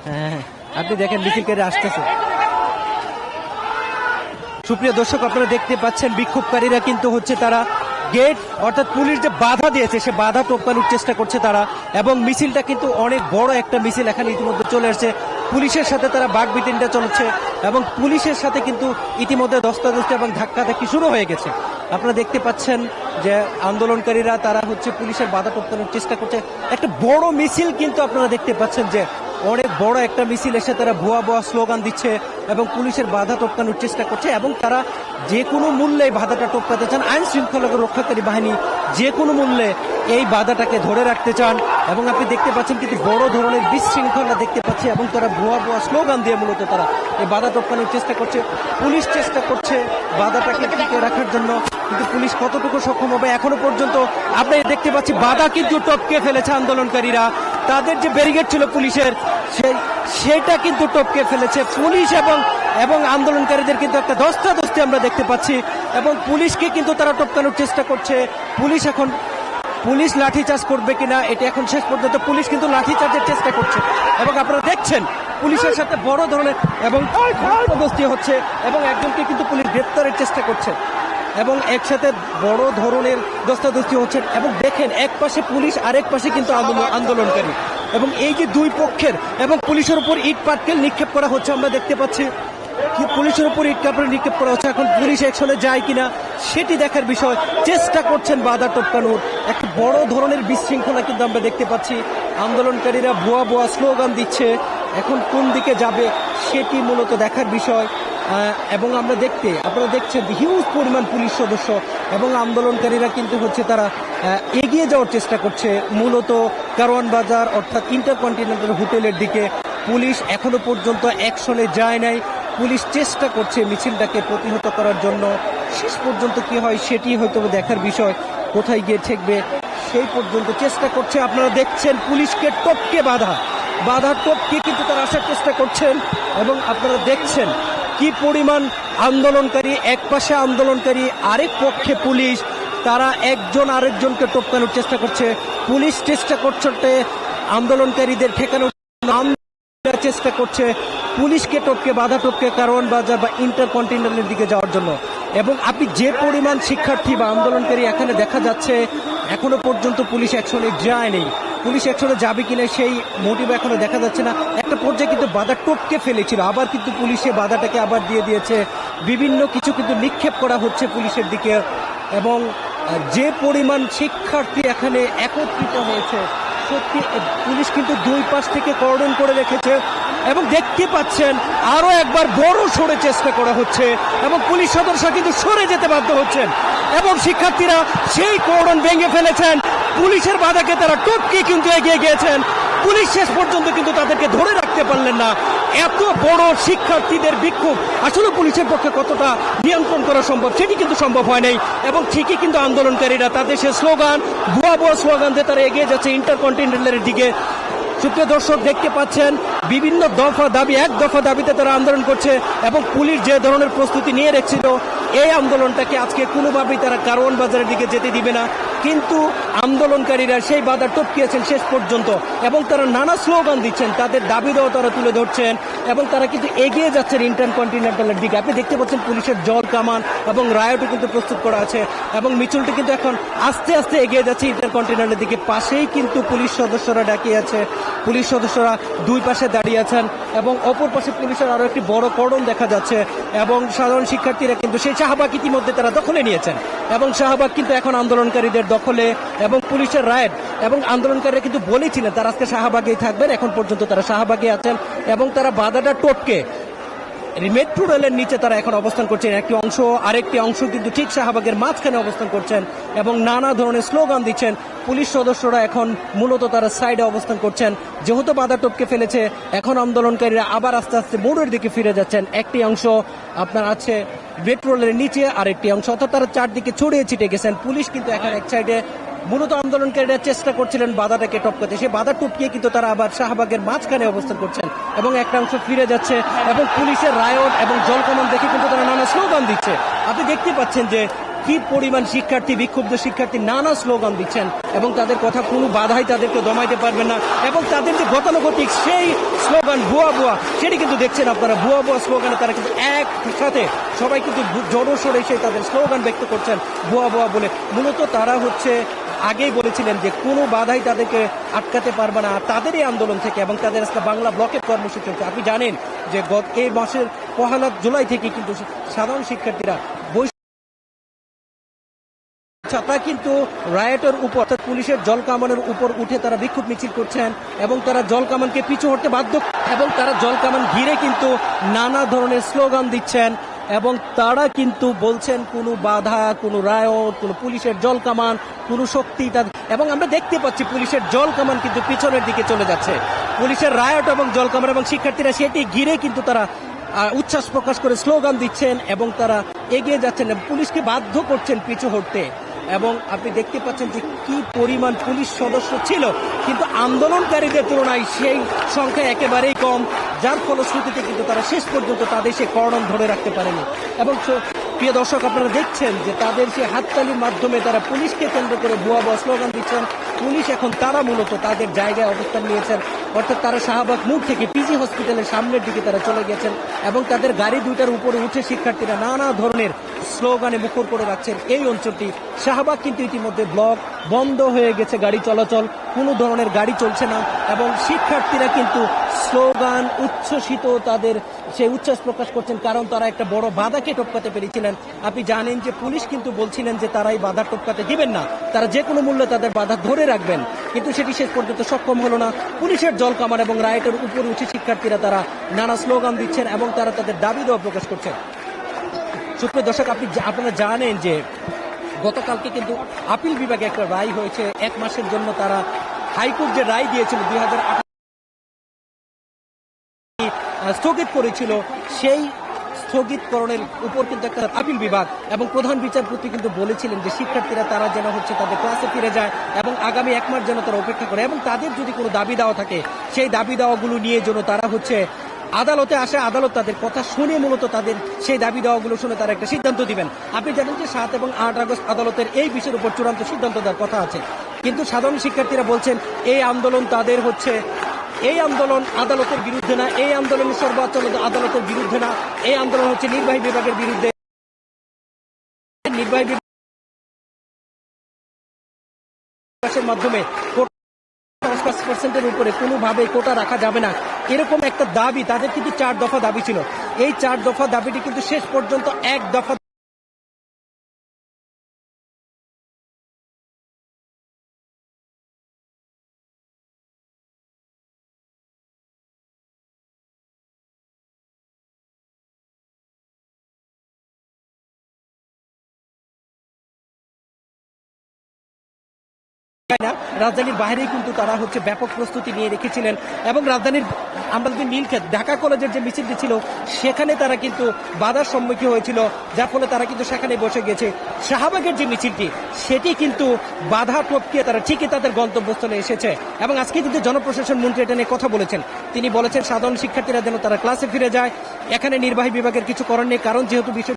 হ্যাঁ, আপনি দেখেন মিছিলকারী আসতেছে। সুপ্রিয় দর্শক, আপনারা দেখতে পাচ্ছেন বিক্ষোভকারীরা কিন্তু হচ্ছে তারা গেট অর্থাৎ পুলিশ যে বাধা দিয়েছে সে বাধা টপকানোর চেষ্টা করছে তারা, এবং মিছিলটা কিন্তু অনেক বড় একটা মিছিল এখানে ইতিমধ্যে চলে আসছে। পুলিশের সাথে তারা বাকবিতণ্ডা চলছে এবং পুলিশের সাথে কিন্তু ইতিমধ্যে ধস্তাধস্তি এবং ধাক্কাধাক্কি শুরু হয়ে গেছে। আপনারা দেখতে পাচ্ছেন যে আন্দোলনকারীরা তারা হচ্ছে পুলিশের বাধা টপকানোর চেষ্টা করছে। একটা বড় মিছিল কিন্তু আপনারা দেখতে পাচ্ছেন যে অনেক বড় একটা মিছিল এসে তারা ভুয়া ভুয়া স্লোগান দিচ্ছে এবং পুলিশের বাধা টপকানোর চেষ্টা করছে, এবং তারা যে কোনো মূল্যে বাধাটা টপকাতে চান। আইন শৃঙ্খলা রক্ষাকারী বাহিনী যে কোনো মূল্যে এই বাধাটাকে ধরে রাখতে চান, এবং আপনি দেখতে পাচ্ছেন কিন্তু বড় ধরনের বিশৃঙ্খলা দেখতে পাচ্ছে, এবং তারা ভুয়া ভুয়া স্লোগান দিয়ে মূলত তারা এই বাধা টপকানোর চেষ্টা করছে। পুলিশ চেষ্টা করছে বাধাটাকে টিকে রাখার জন্য, কিন্তু পুলিশ কতটুকু সক্ষম হবে এখনো পর্যন্ত আপনি দেখতে পাচ্ছি বাধা কিন্তু টপকে ফেলেছে আন্দোলনকারীরা। তাদের যে ব্যারিকেড ছিল পুলিশের সেটা কিন্তু টপকে ফেলেছে পুলিশ, এবং আন্দোলনকারীদের কিন্তু একটা ধস্তাধস্তি আমরা দেখতে পাচ্ছি, এবং পুলিশকে কিন্তু তারা টপকানোর চেষ্টা করছে। পুলিশ লাঠিচার্জ করবে কিনা এটা এখন শেষ পর্যন্ত পুলিশ কিন্তু লাঠিচার্জের চেষ্টা করছে, এবং আপনারা দেখছেন পুলিশের সাথে বড় ধরনের এবং ধস্তাধস্তি হচ্ছে, এবং একজনকে কিন্তু পুলিশ গ্রেপ্তারের চেষ্টা করছে, এবং একসাথে বড় ধরনের ধস্তাধস্তি হচ্ছে। এবং দেখেন এক পাশে পুলিশ, আরেক পাশে কিন্তু আন্দোলনকারী, এবং এই যে দুই পক্ষের এবং পুলিশের উপর ইট পাটকেল নিক্ষেপ করা হচ্ছে। আমরা দেখতে পাচ্ছি কি পুলিশের উপর ইট কাপড় নিক্ষেপ করা হচ্ছে। এখন পুলিশ অ্যাকশনে যায় কিনা সেটি দেখার বিষয়। চেষ্টা করছেন বাধা টপকানোর, একটা বড় ধরনের বিশৃঙ্খলা কিন্তু আমরা দেখতে পাচ্ছি। আন্দোলনকারীরা ভুয়া ভুয়া স্লোগান দিচ্ছে, এখন কোন দিকে যাবে সেটি মূলত দেখার বিষয়। এবং আপনারা দেখছেন হিউজ পরিমাণ পুলিশ সদস্য এবং আন্দোলনকারীরা কিন্তু হচ্ছে তারা এগিয়ে যাওয়ার চেষ্টা করছে মূলত কারওয়ান বাজার অর্থাৎ ইন্টারকন্টিনেন্টাল হোটেলের দিকে। পুলিশ এখনো পর্যন্ত অ্যাকশনে যায় নাই। পুলিশ চেষ্টা করছে মিছিলটাকে প্রতিহত করার জন্য। শেষ পর্যন্ত কি হয় সেটি হয়তো দেখার বিষয়, কোথায় গিয়ে ঠেকবে সেই পর্যন্ত চেষ্টা করছে। আপনারা দেখছেন পুলিশকে টপকে বাধা টপকে কিন্তু তারা আসার চেষ্টা করছেন, এবং আপনারা দেখছেন কি পরিমাণ আন্দোলনকারী, এক পাশে আন্দোলনকারী আরেক পক্ষে পুলিশ, তারা একজন আরেকজনকে টপকানোর চেষ্টা করছে। পুলিশ চেষ্টা করছে আন্দোলনকারীদের ঠেকানোর চেষ্টা করছে, পুলিশকে টপকে বাধা টপকে কারওয়ান বাজার বা ইন্টারকন্টিনেন্টালের দিকে যাওয়ার জন্য। এবং আপনি যে পরিমাণ শিক্ষার্থী বা আন্দোলনকারী এখানে দেখা যাচ্ছে, এখনো পর্যন্ত পুলিশ অ্যাকশনে যায়নি। পুলিশ অ্যাকশনে যাবে কিনা সেই মোটিভ এখনো দেখা যাচ্ছে না। একটা পর্যায়ে কিন্তু বাধা টপকে ফেলেছিল, আবার কিন্তু পুলিশে বাধাটাকে আবার দিয়ে দিয়েছে। বিভিন্ন কিছু কিন্তু নিক্ষেপ করা হচ্ছে পুলিশের দিকে, এবং যে পরিমাণ শিক্ষার্থী এখানে একত্রিত হয়েছে, সত্যি পুলিশ কিন্তু দুই পাশ থেকে কর্ডন করে রেখেছে, এবং দেখতে পাচ্ছেন আরো একবার বড় সরে চেষ্টা করা হচ্ছে, এবং পুলিশ সদস্য কিন্তু সরে যেতে বাধ্য হচ্ছেন, এবং শিক্ষার্থীরা সেই কর্ডন ভেঙে ফেলেছেন। পুলিশের বাধাকে তারা টপকে কিন্তু এগিয়ে গিয়েছেন। পুলিশ শেষ পর্যন্ত কিন্তু তাদেরকে ধরে রাখতে পারলেন না। এত বড় শিক্ষার্থীদের বিক্ষোভ আসলে পুলিশের পক্ষে কতটা নিয়ন্ত্রণ করা সম্ভব সেটি কিন্তু সম্ভব হয় নাই, এবং ঠিকই কিন্তু আন্দোলনকারীরা তাদের সে স্লোগান, ভুয়া ভুয়া স্লোগান দিয়ে তারা এগিয়ে যাচ্ছে ইন্টারকন্টিনেন্টালের দিকে। সুপ্রিয় দর্শক, দেখতে পাচ্ছেন বিভিন্ন এক দফা দাবিতে তারা আন্দোলন করছে, এবং পুলিশ যে ধরনের প্রস্তুতি নিয়ে রেখেছিল এই আন্দোলনটাকে আজকে কোনোভাবেই তারা কারওয়ান বাজারের দিকে যেতে দিবে না। কিন্তু আন্দোলনকারীরা সেই বাধা টপকিয়েছেন শেষ পর্যন্ত, এবং তারা নানা স্লোগান দিচ্ছেন, তাদের দাবিদাও তারা তুলে ধরছেন, এবং তারা কিন্তু এগিয়ে যাচ্ছেন ইন্টারকন্টিনেন্টালের দিকে। আপনি দেখতে পাচ্ছেন পুলিশের জল কামান এবং রায়টও কিন্তু প্রস্তুত করা আছে, এবং মিছিলটি কিন্তু এখন আস্তে আস্তে এগিয়ে যাচ্ছে ইন্টারকন্টিনেন্টালের দিকে। পাশেই কিন্তু পুলিশ সদস্যরা ডাকিয়ে আছে, পুলিশ সদস্যরা দুই পাশে দাঁড়িয়ে আছেন, এবং অপর পাশে পুলিশের আরো একটি বড় কর্ডন দেখা যাচ্ছে, এবং সাধারণ শিক্ষার্থীরা কিন্তু সেই শাহবাগ ইতিমধ্যে তারা দখলে নিয়েছেন, এবং শাহবাগ কিন্তু এখন আন্দোলনকারীদের দখলে, এবং পুলিশের রাইট, এবং আন্দোলনকারীরা কিন্তু বলেছিলেন তারা আজকে শাহবাগেই থাকবেন। এখন পর্যন্ত তারা শাহবাগে আছেন, এবং তারা বাধাটা টপকে মেট্রো রেলের নিচে তারা এখন অবস্থান করছেন। আরেকটি অংশ কিন্তু ঠিক শাহবাগের মাঝখানে অবস্থান করছেন, এবং নানা ধরনের স্লোগান দিচ্ছেন। পুলিশ সদস্যরা এখন মূলত তারা সাইডে অবস্থান করছেন, যেহেতু বাধা টপকে ফেলেছে। এখন আন্দোলনকারীরা আবার আস্তে আস্তে মোড়ের দিকে ফিরে যাচ্ছেন। একটি অংশ আপনার আছে মেট্রো রেলের নিচে, আরেকটি অংশ অর্থাৎ তারা চারদিকে ছড়িয়ে ছিটে গেছেন। পুলিশ কিন্তু এখন এক সাইডে, মূলত আন্দোলনকারীরা চেষ্টা করছিলেন বাধাটাকে টপকাতে, সে বাধা টপকিয়ে কিন্তু তারা আবার শাহবাগের মাঝখানে অবস্থান করছেন, এবং একটা অংশ ফিরে যাচ্ছে, এবং পুলিশের রায়ট এবং জল কামান দেখে কিন্তু তারা নানা স্লোগান দিচ্ছে। আপনি দেখতে পাচ্ছেন যে কি পরিমাণ শিক্ষার্থী, বিক্ষুব্ধ শিক্ষার্থী নানা স্লোগান দিচ্ছেন এবং তাদের কথা কোনো বাধাই তাদেরকে দমাইতে পারবেন না। এবং তাদের যে গতানুগতিক সেই স্লোগান ভুয়া ভুয়া, সেটি কিন্তু দেখছেন আপনারা। ভুয়া ভুয়া স্লোগানে তারা কিন্তু একসাথে সবাই কিন্তু জড়সড় এসে তাদের স্লোগান ব্যক্ত করছেন ভুয়া ভুয়া বলে। মূলত তারা হচ্ছে আগেই বলেছিলেন যে কোনো বাধাই তাদেরকে আটকাতে পারবে না তাদের এই আন্দোলন থেকে, এবং তাদের আজকে বাংলা ব্লকের কর্মসূচি চলছে। আপনি জানেন যে এই মাসের 1 জুলাই থেকে কিন্তু সাধারণ শিক্ষার্থীরা ছাতা কিন্তু রায়টের উপর অর্থাৎ পুলিশের জল কামানের উপর উঠে তারা বিক্ষোভ মিছিল করছেন এবং তারা জল কামানকে পিছু হটতে বাধ্য, এবং তারা জল কামান ঘিরে কিন্তু নানা ধরনের স্লোগান দিচ্ছেন এবং তারা কিন্তু বলছেন কোনো বাধা, কোনো রায়ট, কোনো পুলিশের জল কামান, কোনো শক্তি এবং আমরা দেখতে পাচ্ছি পুলিশের জল কামান কিন্তু পিছনের দিকে চলে যাচ্ছে। পুলিশের রায়ট এবং জল কামান এবং শিক্ষার্থীরা সেটি ঘিরে কিন্তু তারা উচ্ছ্বাস প্রকাশ করে স্লোগান দিচ্ছেন এবং তারা এগিয়ে যাচ্ছেন, পুলিশকে বাধ্য করছেন পিছু হটতে। এবং আপনি দেখতে পাচ্ছেন যে কি পরিমাণ পুলিশ সদস্য ছিল, কিন্তু আন্দোলনকারীদের তুলনায় সেই সংখ্যা একেবারেই কম, যার ফলশ্রুতিতে কিন্তু তারা শেষ পর্যন্ত তাদের সে কর্ডন ধরে রাখতে পারেনি। এবং প্রিয় দর্শক, আপনারা দেখছেন যে তাদের সে হাততালির মাধ্যমে তারা পুলিশকে কেন্দ্র করে ভুয়া ভুয়া স্লোগান দিচ্ছেন। পুলিশ এখন তারা মূলত তাদের জায়গায় অবস্থান নিয়েছেন, অর্থাৎ তারা শাহবাগ মোড় থেকে পিজি হসপিটালের সামনের দিকে তারা চলে গেছেন এবং তাদের গাড়ি দুইটার উপরে উঠে শিক্ষার্থীরা নানা ধরনের স্লোগানে মুখর করে রাখছেন এই অঞ্চলটি। শাহবাগ কিন্তু ইতিমধ্যে ব্লক বন্ধ হয়ে গেছে, গাড়ি চলাচল, কোনো ধরনের গাড়ি চলছে না এবং শিক্ষার্থীরা কিন্তু স্লোগান উচ্ছ্বসিত তাদের সেই উচ্ছ্বাস প্রকাশ করছেন, কারণ তারা একটা বড় বাধাকে টপকাতে পেরেছিলেন। আপনি জানেন যে পুলিশ কিন্তু বলছিলেন যে তারা এই বাধা টপকাতে দিবেন না, তারা যে কোনো মূল্যে তাদের বাধা ধরে রাখবেন, কিন্তু সেটি শেষ পর্যন্ত সক্ষম হলো না। পুলিশের জল কামান এবং রায়টের উপরে উঠে শিক্ষার্থীরা তারা নানা স্লোগান দিচ্ছেন এবং তারা তাদের দাবি দেওয়া প্রকাশ করছেন। সুপ্রিয় দর্শক, আপনারা জানেন যে গতকালকে কিন্তু আপিল বিভাগে একটা রায় হয়েছে, 1 মাসের জন্য তারা হাইকোর্ট যে রায় দিয়েছিল 2018 স্থগিত করেছিল, সেই স্থগিতকরণের উপর কিন্তু একটা আপিল বিভাগ এবং প্রধান বিচারপতি কিন্তু বলেছিলেন যে শিক্ষার্থীরা তারা যেন হচ্ছে তাদের ক্লাসে ফিরে যায় এবং আগামী 1 মাস যেন তারা অপেক্ষা করে এবং তাদের যদি কোনো দাবি দেওয়া থাকে সেই দাবি দেওয়াগুলো নিয়ে যেন তারা হচ্ছে আদালতে আসে, আদালত তাদের কথা শুনে মূলত তাদের সেই দাবি দেওয়াগুলো শুনে তারা একটা সিদ্ধান্ত দিবেন। আপনি জানেন যে 7 এবং 8 আগস্ট আদালতের এই বিষয়ের উপর চূড়ান্ত সিদ্ধান্ত দেওয়ার কথা আছে, কিন্তু সাধারণ শিক্ষার্থীরা বলছেন এই আন্দোলন তাদের হচ্ছে, এই আন্দোলন আদালতের বিরুদ্ধে না, এই আন্দোলন সর্বোচ্চ আদালতের বিরুদ্ধে না, এই আন্দোলন হচ্ছে নির্বাহী বিভাগের বিরুদ্ধে। নির্বাহী বিভাগের মাধ্যমে 5% উপরে কোনোভাবে কোটা রাখা যাবে না, এরকম একটা দাবি তাদের কিন্তু 4 দফা দাবি ছিল। এই 4 দফা দাবিটি কিন্তু শেষ পর্যন্ত 1 দফা রাজধানীর বাইরেই কিন্তু তারা হচ্ছে ব্যাপক প্রস্তুতি নিয়ে রেখেছিলেন এবং রাজধানীর আমরা যদি নীলক্ষেত ঢাকা কলেজের যে মিছিলটি ছিল সেখানে তারা কিন্তু বাধার সম্মুখীন হয়েছিল, যার ফলে তারা কিন্তু সেখানে বসে গেছে। শাহবাগের যে মিছিলটি সেটি কিন্তু বাধা টপকিয়ে তারা ঠিকই তাদের গন্তব্যস্থলে এসেছে এবং আজকে কিন্তু জনপ্রশাসন মন্ত্রী এটা নিয়ে কথা বলেছেন। তিনি বলেছেন সাধারণ শিক্ষার্থীরা যেন তারা ক্লাসে ফিরে যায়, এখানে নির্বাহী বিভাগের কিছু করার নেই, কারণ যেহেতু বিষয়